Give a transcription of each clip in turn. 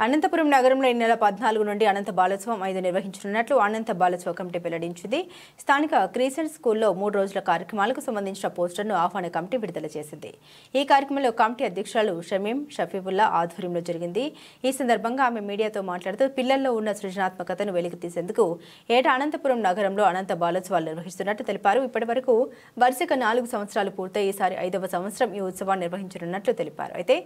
అనంతపురం నగరంలో ఈ నెల 14 నుండి అనంత బాలోత్సవం 5 నిర్వహించనున్నట్లు అనంత బాలోత్సవ కమిటీ వెల్లడించింది. స్థానిక క్రీసెంట్ స్కూల్లో 3 రోజుల కార్యక్రమాలకు సంబంధించిన పోస్టర్ను ఆహ్వాన కమిటీ విడుదల చేసింది. ఈ కార్యక్రమంలో కమిటీ అధ్యక్షులు షమీం షఫీవుల్లా ఆధ్వర్యంలో జరిగింది. ఈ సందర్భంగా ఆమె మీడియాతో మాట్లాడుతూ పిల్లల్లో ఉన్న సృజనాత్మకతను వెలికితీసేందుకు ఏటా అనంతపురం నగరంలో అనంత బాలోత్సవాలు నిర్వహిస్తున్నట్టు తెలిపారు. ఇప్పటివరకు వరుసగా 4 సంవత్సరాలు పూర్తయి ఈసారి 5వ సంవత్సరం ఈ ఉత్సవాన్ని నిర్వహించనున్నట్లు తెలిపారు. అయితే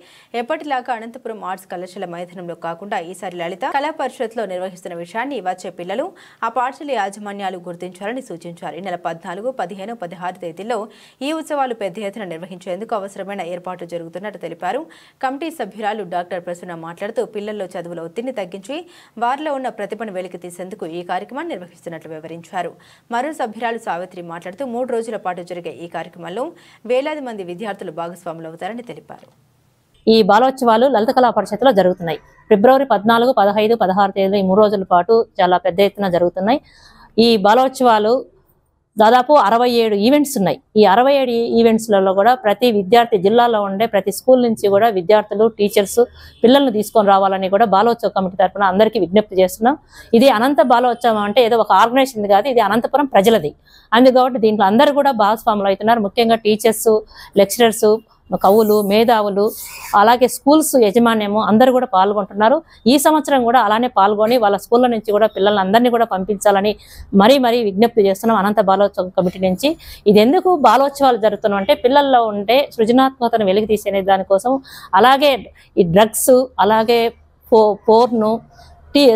ఎప్పటిలాగా అనంతపురం ఆర్ట్స్ కళాశాల మైదానంలో కాకుండా ఈసారి లలిత కళా పరిషత్లో నిర్వహిస్తున్న విషయాన్ని వచ్చే పిల్లలు ఆ పాఠశాల యాజమాన్యాలు గుర్తించాలని సూచించారు. ఈ నెల 14, 15, 16 తేదీల్లో ఈ ఉత్సవాలు పెద్ద ఎత్తున నిర్వహించేందుకు అవసరమైన ఏర్పాట్లు జరుగుతున్నట్టు తెలిపారు. కమిటీ సభ్యురాలు డాక్టర్ ప్రసన్న మాట్లాడుతూ పిల్లల్లో చదువుల ఒత్తిడిని తగ్గించి వారిలో ఉన్న ప్రతిభను వెలికి తీసేందుకు ఈ కార్యక్రమాన్ని నిర్వహిస్తున్నట్లు వివరించారు. మరో సభ్యురాలు సావిత్రి మాట్లాడుతూ 3 రోజుల పాటు జరిగే ఈ కార్యక్రమంలో వేలాది మంది విద్యార్థులు భాగస్వాములవుతారని తెలిపారు. ఈ బాలోత్సవాలు లలిత కళా పరిషత్లో జరుగుతున్నాయి. ఫిబ్రవరి 14, 15, 16 తేదీలు ఈ 3 రోజుల పాటు చాలా పెద్ద ఎత్తున జరుగుతున్నాయి. ఈ బాలోత్సవాలు దాదాపు 67 ఈవెంట్స్ ఉన్నాయి. ఈ 67 ఈవెంట్స్లలో కూడా ప్రతి విద్యార్థి జిల్లాలో ఉండే ప్రతి స్కూల్ నుంచి కూడా విద్యార్థులు టీచర్స్ పిల్లల్ని తీసుకొని రావాలని కూడా బాలోత్సవ కమిటీ తరఫున అందరికీ విజ్ఞప్తి చేస్తున్నాం. ఇది అనంత బాలోత్సవం అంటే ఏదో ఒక ఆర్గనైజేషన్ కాదు, ఇది అనంతపురం ప్రజలది. అందుకని దీంట్లో అందరూ కూడా భాగస్వాములు అవుతున్నారు. ముఖ్యంగా టీచర్స్, లెక్చరర్స్, కవులు, మేధావులు, అలాగే స్కూల్స్ యజమాన్యము అందరూ కూడా పాల్గొంటున్నారు. ఈ సంవత్సరం కూడా అలానే పాల్గొని వాళ్ళ స్కూళ్ళ నుంచి కూడా పిల్లలందరినీ కూడా పంపించాలని మరీ విజ్ఞప్తి చేస్తున్నాం అనంత బాలోత్సవం కమిటీ నుంచి. ఇది ఎందుకు బాలోత్సవాలు జరుగుతున్నాం అంటే పిల్లల్లో ఉండే సృజనాత్మకతను వెలికి తీసే దానికోసం, అలాగే ఈ డ్రగ్స్, అలాగే పోర్ను,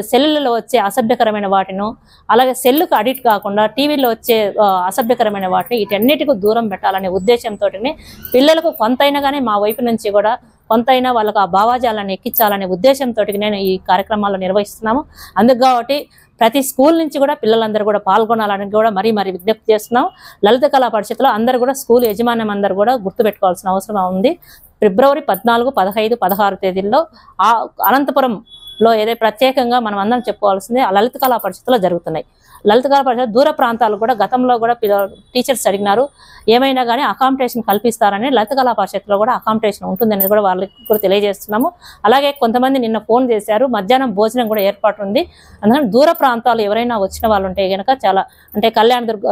సెల్లులలో వచ్చే అసభ్యకరమైన వాటిను, అలాగే సెల్లుకు అడిక్ట్ కాకుండా టీవీలో వచ్చే అసభ్యకరమైన వాటిని వీటన్నిటికీ దూరం పెట్టాలనే ఉద్దేశంతో పిల్లలకు కొంతైనా కానీ మా వైపు నుంచి కూడా కొంతైనా వాళ్ళకు ఆ భావాజాలను ఎక్కించాలనే ఉద్దేశంతో నేను ఈ కార్యక్రమాలు నిర్వహిస్తున్నాము. అందుకు కాబట్టి ప్రతి స్కూల్ నుంచి కూడా పిల్లలందరూ కూడా పాల్గొనాలని కూడా మరీ విజ్ఞప్తి చేస్తున్నాం. లలిత కళా పరిషత్లో అందరూ కూడా స్కూల్ యజమాన్యం అందరూ కూడా గుర్తుపెట్టుకోవాల్సిన అవసరం ఉంది. ఫిబ్రవరి 14, 15, 16 తేదీల్లో అనంతపురంలో ఏదో ప్రత్యేకంగా మనం అందరం చెప్పుకోవాల్సిందే లలిత కళా పరిషత్లో జరుగుతున్నాయి. లలిత కళా పరిషత్ దూర ప్రాంతాలు కూడా గతంలో కూడా టీచర్స్ అడిగినారు, ఏమైనా కానీ అకామిడేషన్ కల్పిస్తారని. లలిత కళా పరిషత్లో కూడా అకామిడేషన్ ఉంటుందనేది కూడా వాళ్ళకి కూడా తెలియజేస్తున్నాము. అలాగే కొంతమంది నిన్న ఫోన్ చేశారు, మధ్యాహ్నం భోజనం కూడా ఏర్పాటు ఉంది. అందుకని దూర ప్రాంతాలు ఎవరైనా వచ్చిన వాళ్ళు ఉంటే కనుక చాలా అంటే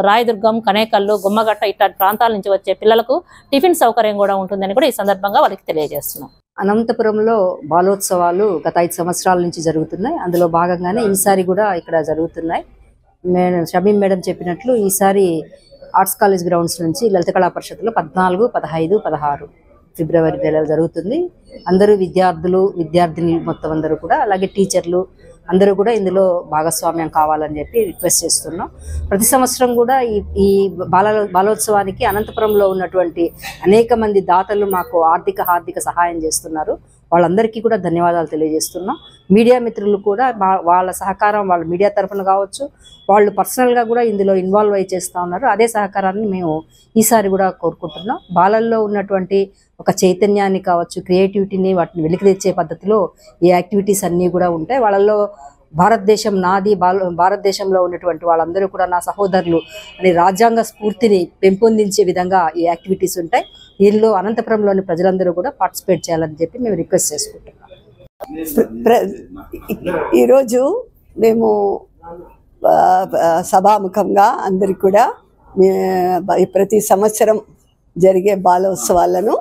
రాయదుర్గం, కనేకల్లు, గుమ్మగట్ట ఇట్లాంటి ప్రాంతాల నుంచి వచ్చే పిల్లలకు టిఫిన్ సౌకర్యం కూడా ఉంటుందని కూడా ఈ సందర్భంగా వాళ్ళకి తెలియజేస్తున్నాం. అనంతపురంలో బాలోత్సవాలు గత 5 సంవత్సరాల నుంచి జరుగుతున్నాయి. అందులో భాగంగానే ఈసారి కూడా ఇక్కడ జరుగుతున్నాయి. షమీం మేడం చెప్పినట్లు ఈసారి ఆర్ట్స్ కాలేజ్ గ్రౌండ్స్ నుంచి లలిత కళా పరిషత్లో 14, 15, 16 ఫిబ్రవరి నెలలో జరుగుతుంది. అందరూ విద్యార్థిని మొత్తం అందరూ కూడా, అలాగే టీచర్లు అందరూ కూడా ఇందులో భాగస్వామ్యం కావాలని చెప్పి రిక్వెస్ట్ చేస్తున్నాం. ప్రతి సంవత్సరం కూడా ఈ బాలోత్సవానికి అనంతపురంలో ఉన్నటువంటి అనేక మంది దాతలు మాకు ఆర్థిక సహాయం చేస్తున్నారు. వాళ్ళందరికీ కూడా ధన్యవాదాలు తెలియజేస్తున్నాం. మీడియా మిత్రులు కూడా వాళ్ళ సహకారం, వాళ్ళ మీడియా తరఫున కావచ్చు, వాళ్ళు పర్సనల్గా కూడా ఇందులో ఇన్వాల్వ్ అయి చేస్తూ ఉన్నారు. అదే సహకారాన్ని మేము ఈసారి కూడా కోరుకుంటున్నాం. బాలల్లో ఉన్నటువంటి ఒక చైతన్యాన్ని కావచ్చు, క్రియేటివిటీని వాటిని వెలికి తెచ్చే పద్ధతిలో ఈ యాక్టివిటీస్ అన్నీ కూడా ఉంటాయి. వాళ్ళల్లో భారతదేశం నాది, భారతదేశంలో ఉన్నటువంటి వాళ్ళందరూ కూడా నా సహోదరులు అని రాజ్యాంగ స్ఫూర్తిని పెంపొందించే విధంగా ఈ యాక్టివిటీస్ ఉంటాయి. దీనిలో అనంతపురంలోని ప్రజలందరూ కూడా పార్టిసిపేట్ చేయాలని చెప్పి మేము రిక్వెస్ట్ చేసుకుంటున్నాం. ఈరోజు మేము సభాముఖంగా అందరికి కూడా ప్రతి సంవత్సరం జరిగే బాలోత్సవాలను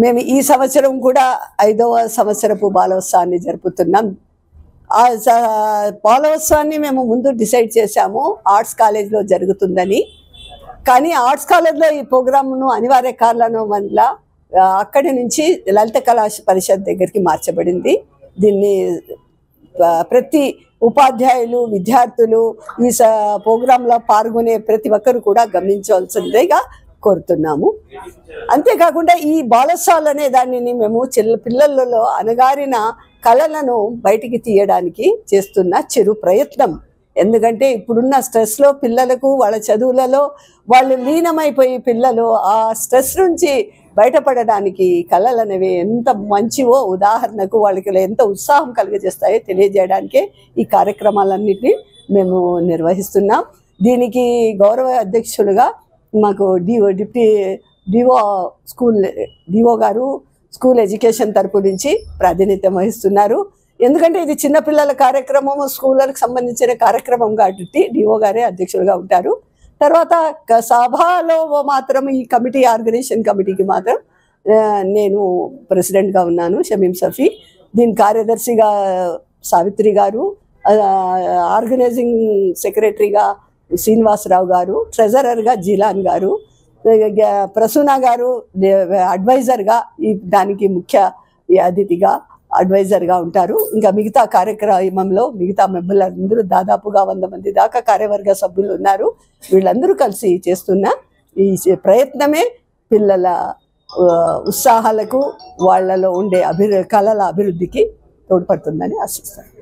మేము ఈ సంవత్సరం కూడా 5వ సంవత్సరపు బాలోత్సవాన్ని జరుపుతున్నాం. ఆ బాలోత్సవాన్ని మేము ముందు డిసైడ్ చేశాము ఆర్ట్స్ కాలేజ్లో జరుగుతుందని. కానీ ఆర్ట్స్ కాలేజ్లో ఈ ప్రోగ్రామ్ను అనివార్య కారణం వల్ల అక్కడి నుంచి లలిత కళా పరిషత్ దగ్గరికి మార్చబడింది. దీన్ని ప్రతి ఉపాధ్యాయులు, విద్యార్థులు ఈ ప్రోగ్రాంలో పాల్గొనే ప్రతి ఒక్కరు కూడా గమనించవలసిందిగా కోరుతున్నాము. అంతేకాకుండా ఈ బాలోత్సవాలు అనే దానిని మేము పిల్లలలో అణగారిన కళలను బయటికి తీయడానికి చేస్తున్న చిరు ప్రయత్నం. ఎందుకంటే ఇప్పుడున్న స్ట్రెస్లో పిల్లలకు వాళ్ళ చదువులలో వాళ్ళు లీనమైపోయి పిల్లలు ఆ స్ట్రెస్ నుంచి బయటపడడానికి కళలు అనేవి ఎంత మంచివో, ఉదాహరణకు వాళ్ళకి ఎంత ఉత్సాహం కలిగజేస్తాయో తెలియజేయడానికే ఈ కార్యక్రమాలన్నింటినీ మేము నిర్వహిస్తున్నాం. దీనికి గౌరవ అధ్యక్షులుగా మాకు డిప్యూటీ డిఓ గారు స్కూల్ ఎడ్యుకేషన్ తరపు నుంచి ప్రాతినిధ్యం వహిస్తున్నారు. ఎందుకంటే ఇది చిన్నపిల్లల కార్యక్రమం, స్కూళ్ళకు సంబంధించిన కార్యక్రమం కాబట్టి డిఓ గారే అధ్యక్షులుగా ఉంటారు. తర్వాత సభలో మాత్రం ఈ కమిటీ, ఆర్గనైజేషన్ కమిటీకి మాత్రం నేను ప్రెసిడెంట్గా ఉన్నాను, షమీం సఫీ. దీని కార్యదర్శిగా సావిత్రి గారు, ఆర్గనైజింగ్ సెక్రటరీగా శ్రీనివాసరావు గారు, ట్రెజరర్గా జీలాన్ గారు, ప్రసూన గారు అడ్వైజర్గా దానికి ముఖ్య అతిథిగా అడ్వైజర్గా ఉంటారు. ఇంకా మిగతా కార్యక్రమంలో మిగతా మెంబర్లందరూ దాదాపుగా 100 మంది దాకా కార్యవర్గ సభ్యులు ఉన్నారు. వీళ్ళందరూ కలిసి చేస్తున్న ఈ ప్రయత్నమే పిల్లల ఉత్సాహాలకు, వాళ్ళలో ఉండే కళల అభివృద్ధికి తోడ్పడుతుందని ఆశిస్తాను.